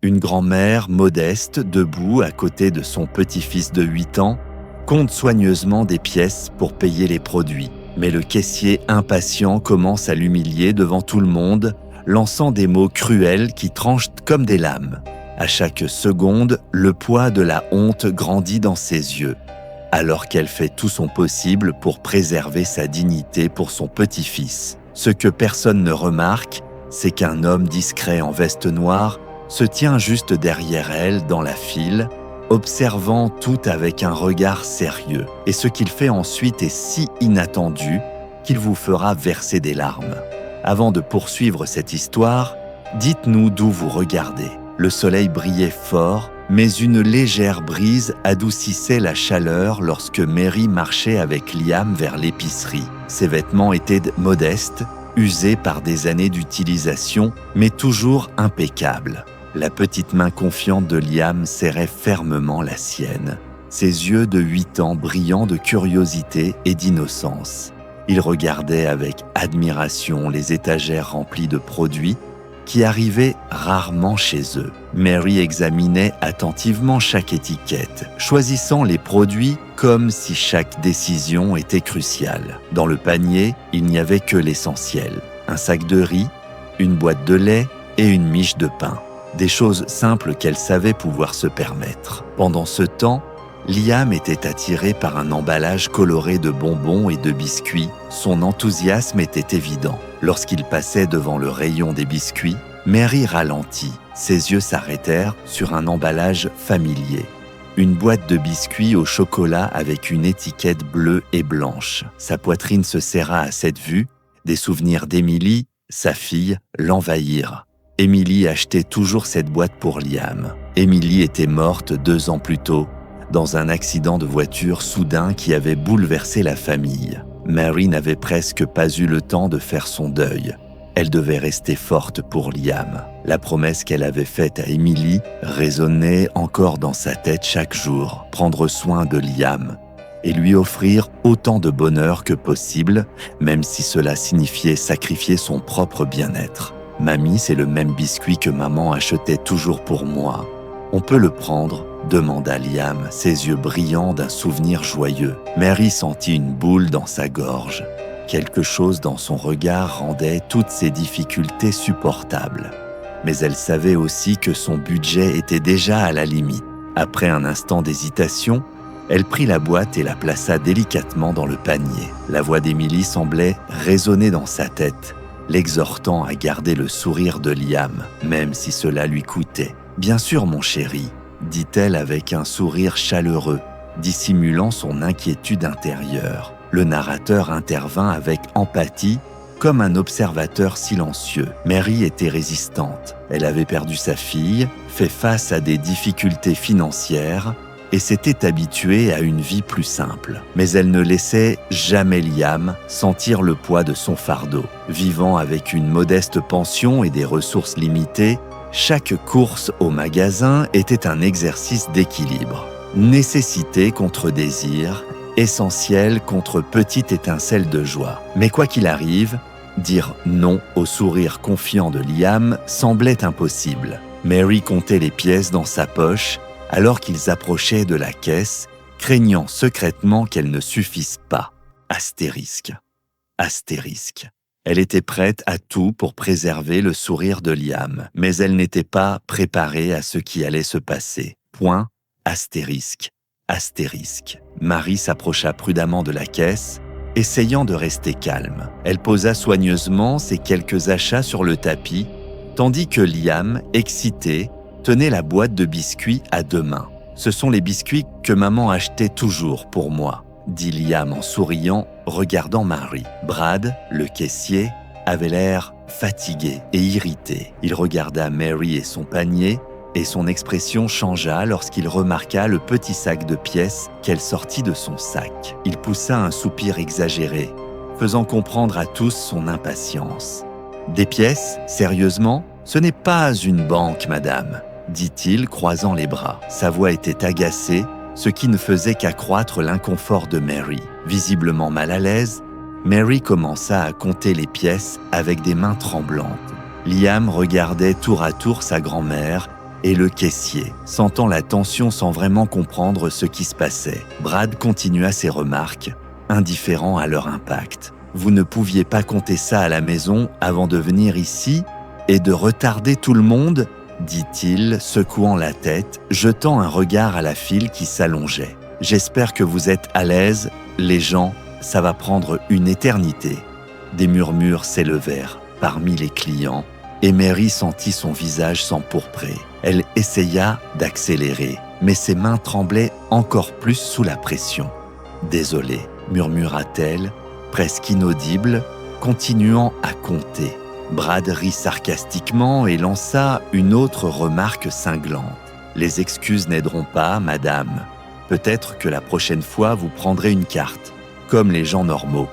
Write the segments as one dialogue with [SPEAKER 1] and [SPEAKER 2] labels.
[SPEAKER 1] Une grand-mère modeste, debout à côté de son petit-fils de 8 ans, compte soigneusement des pièces pour payer les produits. Mais le caissier impatient commence à l'humilier devant tout le monde, lançant des mots cruels qui tranchent comme des lames. À chaque seconde, le poids de la honte grandit dans ses yeux, alors qu'elle fait tout son possible pour préserver sa dignité pour son petit-fils. Ce que personne ne remarque, c'est qu'un homme discret en veste noire se tient juste derrière elle dans la file, observant tout avec un regard sérieux. Et ce qu'il fait ensuite est si inattendu qu'il vous fera verser des larmes. Avant de poursuivre cette histoire, dites-nous d'où vous regardez. Le soleil brillait fort, mais une légère brise adoucissait la chaleur lorsque Mary marchait avec Liam vers l'épicerie. Ses vêtements étaient modestes, usés par des années d'utilisation, mais toujours impeccables. La petite main confiante de Liam serrait fermement la sienne, ses yeux de 8 ans brillant de curiosité et d'innocence. Il regardait avec admiration les étagères remplies de produits qui arrivaient rarement chez eux. Mary examinait attentivement chaque étiquette, choisissant les produits comme si chaque décision était cruciale. Dans le panier, il n'y avait que l'essentiel. Un sac de riz, une boîte de lait et une miche de pain. Des choses simples qu'elle savait pouvoir se permettre. Pendant ce temps, Liam était attiré par un emballage coloré de bonbons et de biscuits. Son enthousiasme était évident. Lorsqu'il passait devant le rayon des biscuits, Mary ralentit. Ses yeux s'arrêtèrent sur un emballage familier. Une boîte de biscuits au chocolat avec une étiquette bleue et blanche. Sa poitrine se serra à cette vue. Des souvenirs d'Emily, sa fille, l'envahirent. Emily achetait toujours cette boîte pour Liam. Emily était morte 2 ans plus tôt, dans un accident de voiture soudain qui avait bouleversé la famille. Mary n'avait presque pas eu le temps de faire son deuil. Elle devait rester forte pour Liam. La promesse qu'elle avait faite à Emily résonnait encore dans sa tête chaque jour. Prendre soin de Liam et lui offrir autant de bonheur que possible, même si cela signifiait sacrifier son propre bien-être. « Mamie, c'est le même biscuit que maman achetait toujours pour moi. On peut le prendre ?» demanda Liam, ses yeux brillants d'un souvenir joyeux. Mary sentit une boule dans sa gorge. Quelque chose dans son regard rendait toutes ses difficultés supportables. Mais elle savait aussi que son budget était déjà à la limite. Après un instant d'hésitation, elle prit la boîte et la plaça délicatement dans le panier. La voix d'Emily semblait résonner dans sa tête, l'exhortant à garder le sourire de Liam, même si cela lui coûtait. « Bien sûr, mon chéri », dit-elle avec un sourire chaleureux, dissimulant son inquiétude intérieure. Le narrateur intervint avec empathie, comme un observateur silencieux. Mary était résistante. Elle avait perdu sa fille, fait face à des difficultés financières et s'était habituée à une vie plus simple. Mais elle ne laissait jamais Liam sentir le poids de son fardeau. Vivant avec une modeste pension et des ressources limitées, chaque course au magasin était un exercice d'équilibre. Nécessité contre désir, essentiel contre petite étincelle de joie. Mais quoi qu'il arrive, dire non au sourire confiant de Liam semblait impossible. Mary comptait les pièces dans sa poche alors qu'ils approchaient de la caisse, craignant secrètement qu'elles ne suffisent pas. Astérisque. Astérisque. Elle était prête à tout pour préserver le sourire de Liam, mais elle n'était pas préparée à ce qui allait se passer. Point, astérisque, astérisque. Marie s'approcha prudemment de la caisse, essayant de rester calme. Elle posa soigneusement ses quelques achats sur le tapis, tandis que Liam, excité, tenait la boîte de biscuits à 2 mains. « Ce sont les biscuits que maman achetait toujours pour moi », dit Liam en souriant, regardant Marie. Brad, le caissier, avait l'air fatigué et irrité. Il regarda Mary et son panier, et son expression changea lorsqu'il remarqua le petit sac de pièces qu'elle sortit de son sac. Il poussa un soupir exagéré, faisant comprendre à tous son impatience. « Des pièces, sérieusement ? Ce n'est pas une banque, madame », dit-il, croisant les bras. Sa voix était agacée, ce qui ne faisait qu'accroître l'inconfort de Mary. Visiblement mal à l'aise, Mary commença à compter les pièces avec des mains tremblantes. Liam regardait tour à tour sa grand-mère et le caissier, sentant la tension sans vraiment comprendre ce qui se passait. Brad continua ses remarques, indifférent à leur impact. « Vous ne pouviez pas compter ça à la maison avant de venir ici et de retarder tout le monde ?» dit-il, secouant la tête, jetant un regard à la file qui s'allongeait. « J'espère que vous êtes à l'aise, les gens, ça va prendre une éternité. » Des murmures s'élevèrent parmi les clients et Mary sentit son visage s'empourprer. Elle essaya d'accélérer, mais ses mains tremblaient encore plus sous la pression. « Désolée » murmura-t-elle, presque inaudible, continuant à compter. Brad rit sarcastiquement et lança une autre remarque cinglante. « Les excuses n'aideront pas, madame. Peut-être que la prochaine fois, vous prendrez une carte, comme les gens normaux. »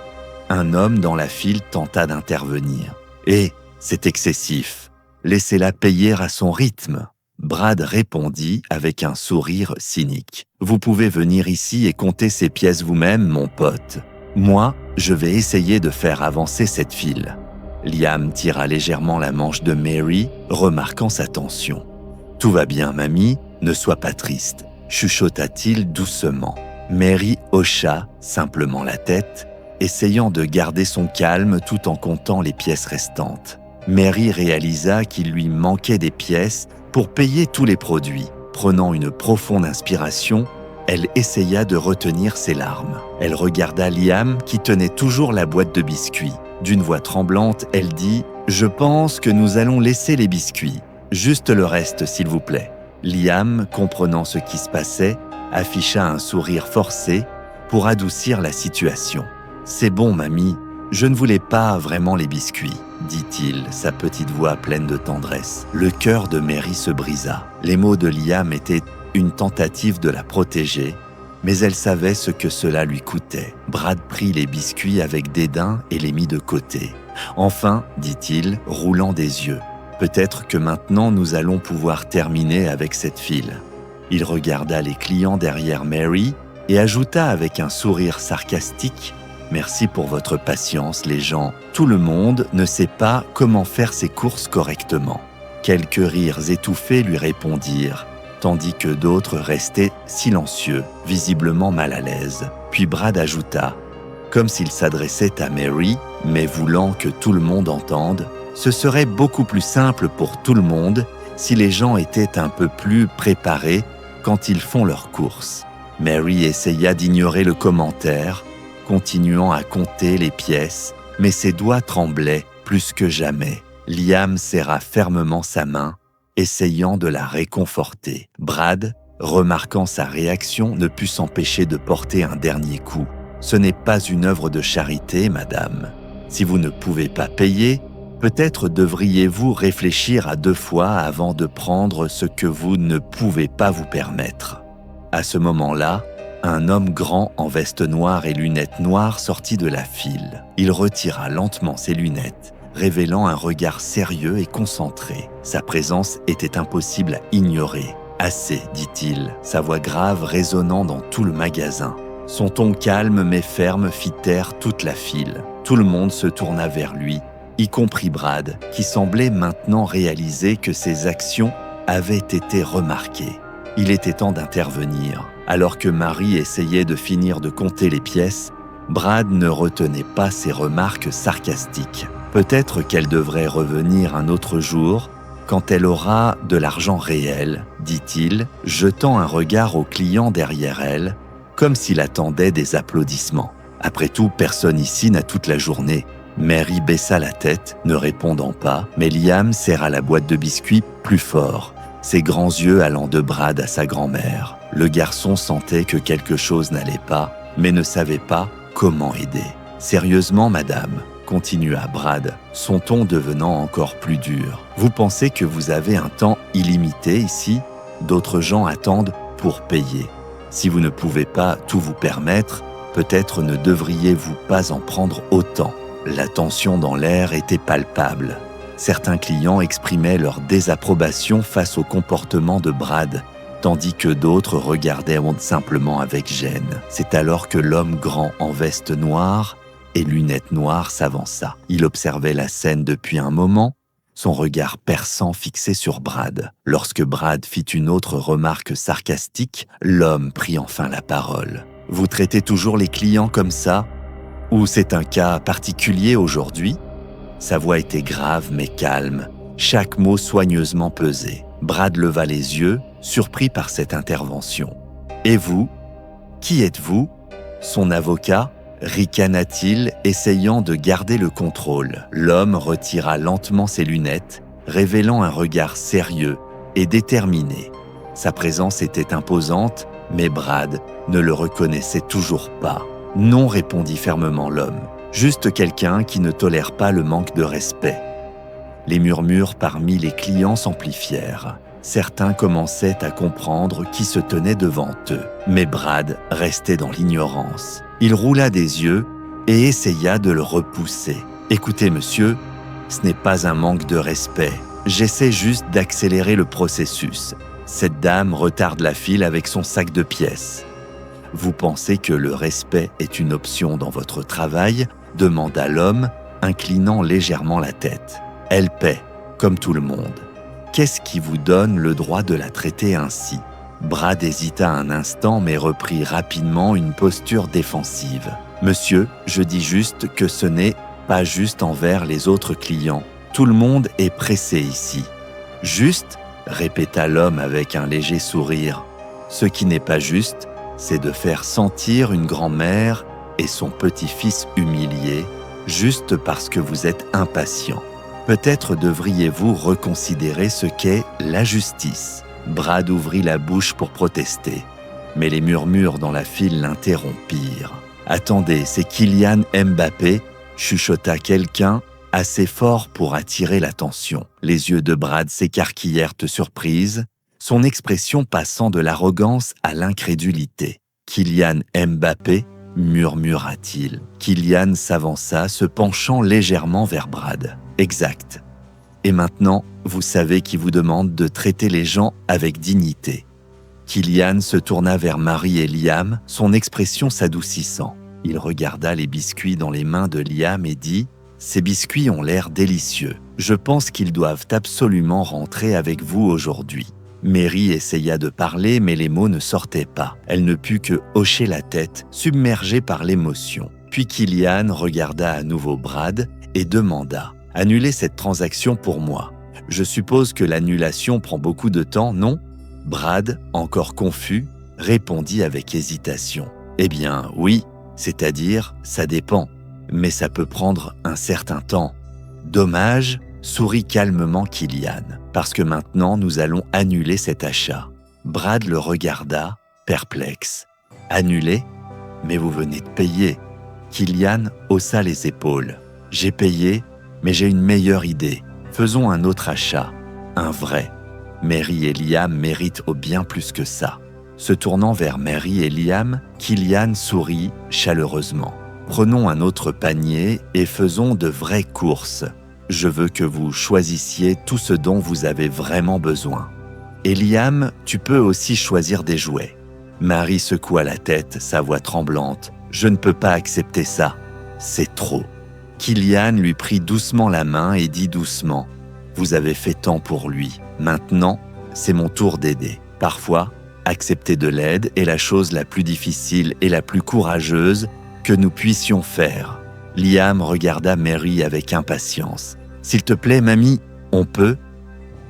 [SPEAKER 1] Un homme dans la file tenta d'intervenir. « Eh, c'est excessif. Laissez-la payer à son rythme. » Brad répondit avec un sourire cynique. « Vous pouvez venir ici et compter ces pièces vous-même, mon pote. Moi, je vais essayer de faire avancer cette file. » Liam tira légèrement la manche de Mary, remarquant sa tension. « Tout va bien, mamie, ne sois pas triste, » chuchota-t-il doucement. Mary hocha simplement la tête, essayant de garder son calme tout en comptant les pièces restantes. Mary réalisa qu'il lui manquait des pièces pour payer tous les produits. Prenant une profonde inspiration, elle essaya de retenir ses larmes. Elle regarda Liam qui tenait toujours la boîte de biscuits. D'une voix tremblante, elle dit « Je pense que nous allons laisser les biscuits. Juste le reste, s'il vous plaît. » Liam, comprenant ce qui se passait, afficha un sourire forcé pour adoucir la situation. « C'est bon, mamie, je ne voulais pas vraiment les biscuits, » dit-il, sa petite voix pleine de tendresse. Le cœur de Mary se brisa. Les mots de Liam étaient une tentative de la protéger, mais elle savait ce que cela lui coûtait. Brad prit les biscuits avec dédain et les mit de côté. « Enfin, dit-il, roulant des yeux, peut-être que maintenant nous allons pouvoir terminer avec cette file. » Il regarda les clients derrière Mary et ajouta avec un sourire sarcastique « Merci pour votre patience, les gens. Tout le monde ne sait pas comment faire ses courses correctement. » Quelques rires étouffés lui répondirent, tandis que d'autres restaient silencieux, visiblement mal à l'aise. Puis Brad ajouta, comme s'il s'adressait à Mary, mais voulant que tout le monde entende, « Ce serait beaucoup plus simple pour tout le monde si les gens étaient un peu plus préparés quand ils font leurs courses. » Mary essaya d'ignorer le commentaire, continuant à compter les pièces, mais ses doigts tremblaient plus que jamais. Liam serra fermement sa main, essayant de la réconforter. Brad, remarquant sa réaction, ne put s'empêcher de porter un dernier coup. « Ce n'est pas une œuvre de charité, madame. Si vous ne pouvez pas payer, peut-être devriez-vous réfléchir à 2 fois avant de prendre ce que vous ne pouvez pas vous permettre. » À ce moment-là, un homme grand en veste noire et lunettes noires sortit de la file. Il retira lentement ses lunettes, révélant un regard sérieux et concentré. Sa présence était impossible à ignorer. « Assez, dit-il, sa voix grave résonnant dans tout le magasin. Son ton calme mais ferme fit taire toute la file. Tout le monde se tourna vers lui, y compris Brad, qui semblait maintenant réaliser que ses actions avaient été remarquées. Il était temps d'intervenir. Alors que Mary essayait de finir de compter les pièces, Brad ne retenait pas ses remarques sarcastiques. Peut-être qu'elle devrait revenir un autre jour, quand elle aura de l'argent réel, dit-il, jetant un regard au client derrière elle, comme s'il attendait des applaudissements. Après tout, personne ici n'a toute la journée. Mary baissa la tête, ne répondant pas, mais Liam serra la boîte de biscuits plus fort, ses grands yeux allant de Brad à sa grand-mère. Le garçon sentait que quelque chose n'allait pas, mais ne savait pas comment aider. « Sérieusement, madame », continua Brad, son ton devenant encore plus dur. « Vous pensez que vous avez un temps illimité ici ? D'autres gens attendent pour payer. Si vous ne pouvez pas tout vous permettre, peut-être ne devriez-vous pas en prendre autant. » La tension dans l'air était palpable. Certains clients exprimaient leur désapprobation face au comportement de Brad, tandis que d'autres regardaient simplement avec gêne. C'est alors que l'homme grand en veste noire et lunettes noires s'avança. Il observait la scène depuis un moment, son regard perçant fixé sur Brad. Lorsque Brad fit une autre remarque sarcastique, l'homme prit enfin la parole. « Vous traitez toujours les clients comme ça ? Ou c'est un cas particulier aujourd'hui ?» Sa voix était grave mais calme, chaque mot soigneusement pesé. Brad leva les yeux, surpris par cette intervention. « Et vous ? Qui êtes-vous ? Son avocat ?» ricana-t-il, essayant de garder le contrôle. L'homme retira lentement ses lunettes, révélant un regard sérieux et déterminé. Sa présence était imposante, mais Brad ne le reconnaissait toujours pas. « Non », répondit fermement l'homme, « juste quelqu'un qui ne tolère pas le manque de respect. » Les murmures parmi les clients s'amplifièrent. Certains commençaient à comprendre qui se tenait devant eux, mais Brad restait dans l'ignorance. Il roula des yeux et essaya de le repousser. « Écoutez, monsieur, ce n'est pas un manque de respect. J'essaie juste d'accélérer le processus. Cette dame retarde la file avec son sac de pièces. » « Vous pensez que le respect est une option dans votre travail ?» demanda l'homme, inclinant légèrement la tête. « Elle paie, comme tout le monde. Qu'est-ce qui vous donne le droit de la traiter ainsi ?» Brad hésita un instant mais reprit rapidement une posture défensive. « Monsieur, je dis juste que ce n'est pas juste envers les autres clients. Tout le monde est pressé ici. »« Juste ?» répéta l'homme avec un léger sourire. « Ce qui n'est pas juste, c'est de faire sentir une grand-mère et son petit-fils humiliés juste parce que vous êtes impatient. Peut-être devriez-vous reconsidérer ce qu'est la justice. » Brad ouvrit la bouche pour protester, mais les murmures dans la file l'interrompirent. « Attendez, c'est Kylian Mbappé » chuchota quelqu'un assez fort pour attirer l'attention. Les yeux de Brad s'écarquillèrent de surprise, son expression passant de l'arrogance à l'incrédulité. « Kylian Mbappé » murmura-t-il. Kylian s'avança, se penchant légèrement vers Brad. « Exact. Et maintenant, vous savez qui vous demande de traiter les gens avec dignité. » Kylian se tourna vers Marie et Liam, son expression s'adoucissant. Il regarda les biscuits dans les mains de Liam et dit « Ces biscuits ont l'air délicieux. Je pense qu'ils doivent absolument rentrer avec vous aujourd'hui. » Mary essaya de parler, mais les mots ne sortaient pas. Elle ne put que hocher la tête, submergée par l'émotion. Puis Kylian regarda à nouveau Brad et demanda « Annulez cette transaction pour moi. Je suppose que l'annulation prend beaucoup de temps, non ?» Brad, encore confus, répondit avec hésitation. « Eh bien, oui, c'est-à-dire, ça dépend, mais ça peut prendre un certain temps. »« Dommage », sourit calmement Kylian, « parce que maintenant nous allons annuler cet achat. » Brad le regarda, perplexe. « Annuler ? Mais vous venez de payer. » Kylian haussa les épaules. « J'ai payé, mais j'ai une meilleure idée. Faisons un autre achat, un vrai. Mary et Liam méritent au bien plus que ça. » Se tournant vers Mary et Liam, Kylian sourit chaleureusement. « Prenons un autre panier et faisons de vraies courses. Je veux que vous choisissiez tout ce dont vous avez vraiment besoin. Et Liam, tu peux aussi choisir des jouets. » Mary secoua la tête, sa voix tremblante. « Je ne peux pas accepter ça. C'est trop. » Kylian lui prit doucement la main et dit doucement « Vous avez fait tant pour lui. Maintenant, c'est mon tour d'aider. Parfois, accepter de l'aide est la chose la plus difficile et la plus courageuse que nous puissions faire. » Liam regarda Mary avec impatience. « S'il te plaît, mamie, on peut ?»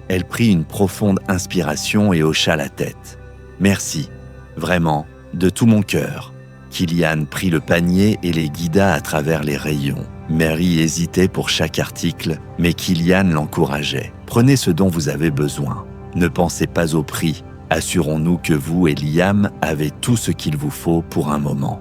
[SPEAKER 1] Elle prit une profonde inspiration et hocha la tête. « Merci, vraiment, de tout mon cœur. » Kylian prit le panier et les guida à travers les rayons. Mary hésitait pour chaque article, mais Kylian l'encourageait. « Prenez ce dont vous avez besoin. Ne pensez pas au prix. Assurons-nous que vous et Liam avez tout ce qu'il vous faut pour un moment. »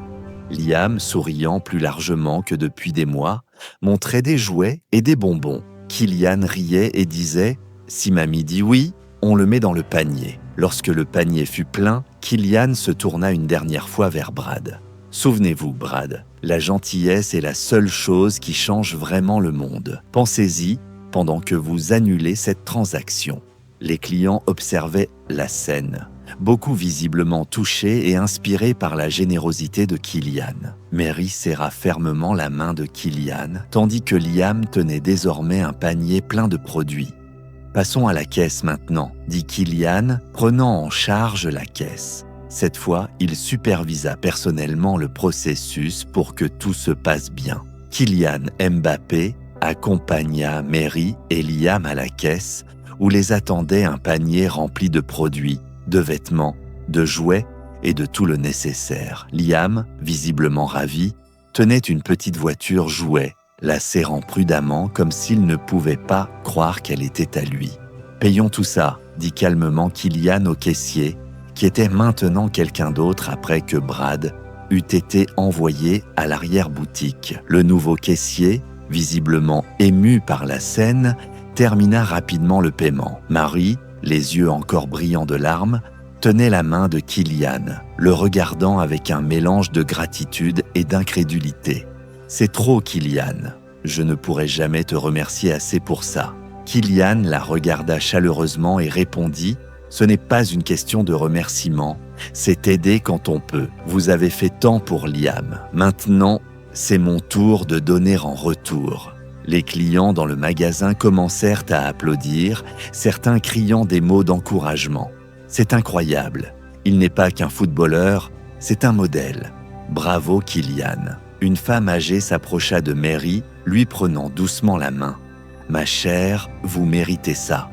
[SPEAKER 1] Liam, souriant plus largement que depuis des mois, montrait des jouets et des bonbons. Kylian riait et disait « Si mamie dit oui, on le met dans le panier. » Lorsque le panier fut plein, Kylian se tourna une dernière fois vers Brad. « Souvenez-vous, Brad, la gentillesse est la seule chose qui change vraiment le monde. Pensez-y pendant que vous annulez cette transaction. » Les clients observaient la scène. beaucoup visiblement touchés et inspirés par la générosité de Kylian. Mary serra fermement la main de Kylian, tandis que Liam tenait désormais un panier plein de produits. « Passons à la caisse maintenant », dit Kylian, prenant en charge la caisse. Cette fois, il supervisa personnellement le processus pour que tout se passe bien. Kylian Mbappé accompagna Mary et Liam à la caisse, où les attendait un panier rempli de produits, de vêtements, de jouets et de tout le nécessaire. Liam, visiblement ravi, tenait une petite voiture jouet, la serrant prudemment comme s'il ne pouvait pas croire qu'elle était à lui. « Payons tout ça », dit calmement Kylian au caissier, qui était maintenant quelqu'un d'autre après que Brad eût été envoyé à l'arrière-boutique. Le nouveau caissier, visiblement ému par la scène, termina rapidement le paiement. Mary, les yeux encore brillants de larmes, tenait la main de Kylian, le regardant avec un mélange de gratitude et d'incrédulité. « C'est trop, Kylian. Je ne pourrai jamais te remercier assez pour ça. » Kylian la regarda chaleureusement et répondit « Ce n'est pas une question de remerciement, c'est aider quand on peut. Vous avez fait tant pour Liam. Maintenant, c'est mon tour de donner en retour. » Les clients dans le magasin commencèrent à applaudir, certains criant des mots d'encouragement. « C'est incroyable. Il n'est pas qu'un footballeur, c'est un modèle. Bravo Kylian. » Une femme âgée s'approcha de Mary, lui prenant doucement la main. « Ma chère, vous méritez ça. »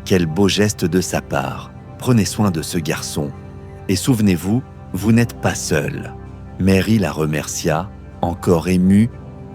[SPEAKER 1] Quel beau geste de sa part. Prenez soin de ce garçon. Et souvenez-vous, vous n'êtes pas seul. Mary la remercia, encore émue,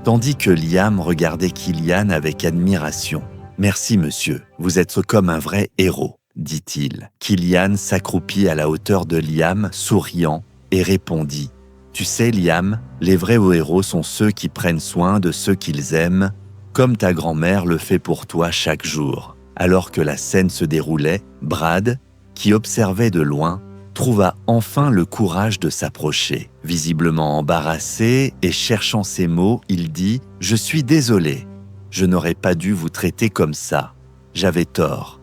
[SPEAKER 1] tandis que Liam regardait Kylian avec admiration. « Merci monsieur, vous êtes comme un vrai héros, » dit-il. Kylian s'accroupit à la hauteur de Liam, souriant, et répondit « Tu sais Liam, les vrais héros sont ceux qui prennent soin de ceux qu'ils aiment, comme ta grand-mère le fait pour toi chaque jour. » Alors que la scène se déroulait, Brad, qui observait de loin, trouva enfin le courage de s'approcher. Visiblement embarrassé et cherchant ses mots, il dit « Je suis désolé. Je n'aurais pas dû vous traiter comme ça. J'avais tort. »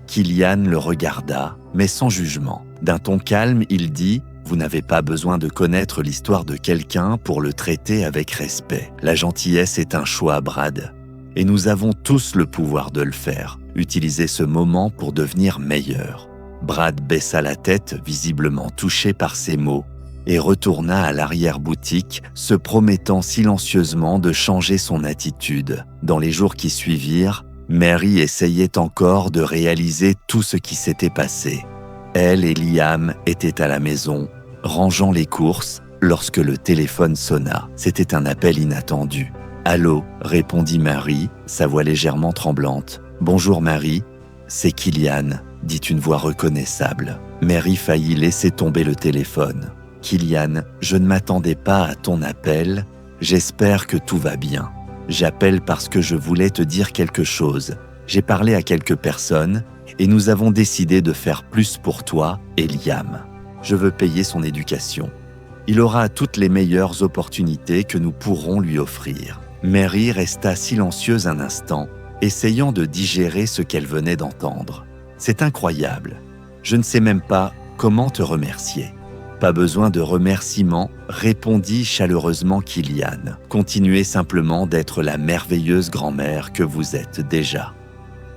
[SPEAKER 1] Kylian le regarda, mais sans jugement. D'un ton calme, il dit « Vous n'avez pas besoin de connaître l'histoire de quelqu'un pour le traiter avec respect. La gentillesse est un choix, Brad. Et nous avons tous le pouvoir de le faire. Utilisez ce moment pour devenir meilleur. » Brad baissa la tête, visiblement touché par ces mots, et retourna à l'arrière-boutique, se promettant silencieusement de changer son attitude. Dans les jours qui suivirent, Mary essayait encore de réaliser tout ce qui s'était passé. Elle et Liam étaient à la maison, rangeant les courses, lorsque le téléphone sonna. C'était un appel inattendu. « Allô » répondit Mary, sa voix légèrement tremblante. « Bonjour Mary, c'est Kylian », dit une voix reconnaissable. Mary faillit laisser tomber le téléphone. « Kylian, je ne m'attendais pas à ton appel. J'espère que tout va bien. J'appelle parce que je voulais te dire quelque chose. J'ai parlé à quelques personnes et nous avons décidé de faire plus pour toi et Liam. Je veux payer son éducation. Il aura toutes les meilleures opportunités que nous pourrons lui offrir. » Mary resta silencieuse un instant, essayant de digérer ce qu'elle venait d'entendre. « C'est incroyable. Je ne sais même pas comment te remercier. » « Pas besoin de remerciements, répondit chaleureusement Kylian. Continuez simplement d'être la merveilleuse grand-mère que vous êtes déjà.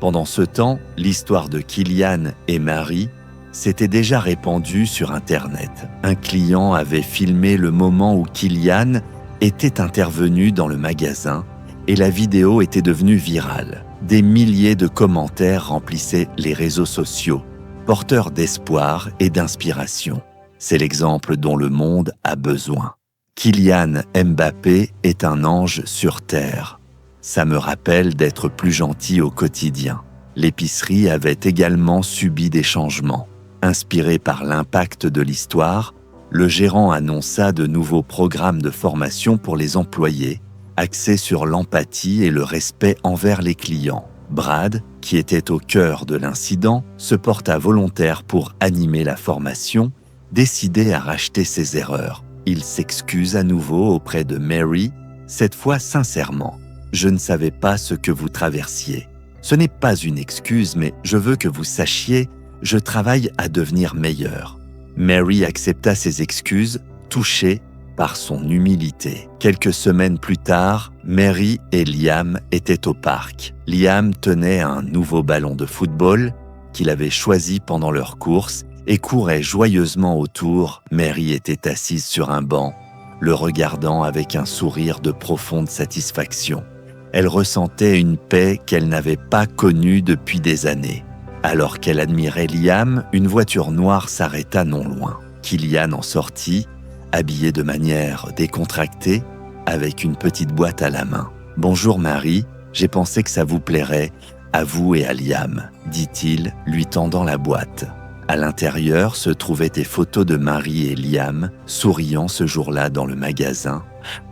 [SPEAKER 1] Pendant ce temps, l'histoire de Kylian et Mary s'était déjà répandue sur Internet. Un client avait filmé le moment où Kylian était intervenu dans le magasin et la vidéo était devenue virale. Des milliers de commentaires remplissaient les réseaux sociaux, porteurs d'espoir et d'inspiration. C'est l'exemple dont le monde a besoin. Kylian Mbappé est un ange sur terre. Ça me rappelle d'être plus gentil au quotidien. L'épicerie avait également subi des changements. Inspiré par l'impact de l'histoire, le gérant annonça de nouveaux programmes de formation pour les employés, axés sur l'empathie et le respect envers les clients. Brad, qui était au cœur de l'incident, se porta volontaire pour animer la formation, décidé à racheter ses erreurs. Il s'excuse à nouveau auprès de Mary, cette fois sincèrement. « Je ne savais pas ce que vous traversiez. Ce n'est pas une excuse, mais je veux que vous sachiez, Je travaille à devenir meilleure. » Mary accepta ses excuses, touchée par son humilité. Quelques semaines plus tard, Mary et Liam étaient au parc. Liam tenait un nouveau ballon de football qu'il avait choisi pendant leur course et courait joyeusement autour. Mary était assise sur un banc, le regardant avec un sourire de profonde satisfaction. Elle ressentait une paix qu'elle n'avait pas connue depuis des années. Alors qu'elle admirait Liam, une voiture noire s'arrêta non loin. Kilian en sortit, habillé de manière décontractée, avec une petite boîte à la main. « Bonjour Marie, j'ai pensé que ça vous plairait, à vous et à Liam, » dit-il, lui tendant la boîte. À l'intérieur se trouvaient des photos de Marie et Liam, souriant ce jour-là dans le magasin,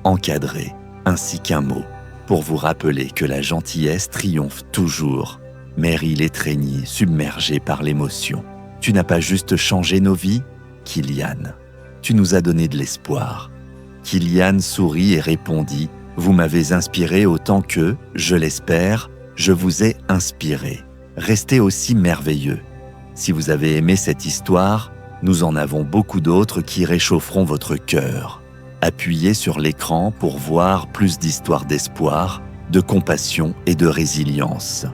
[SPEAKER 1] encadrées, ainsi qu'un mot, pour vous rappeler que la gentillesse triomphe toujours. Mary l'étreignit, submergée par l'émotion. « Tu n'as pas juste changé nos vies, Kilian. Tu nous as donné de l'espoir. » Kilian sourit et répondit « Vous m'avez inspiré autant que, je l'espère, je vous ai inspiré. Restez aussi merveilleux. Si vous avez aimé cette histoire, nous en avons beaucoup d'autres qui réchaufferont votre cœur. Appuyez sur l'écran pour voir plus d'histoires d'espoir, de compassion et de résilience. »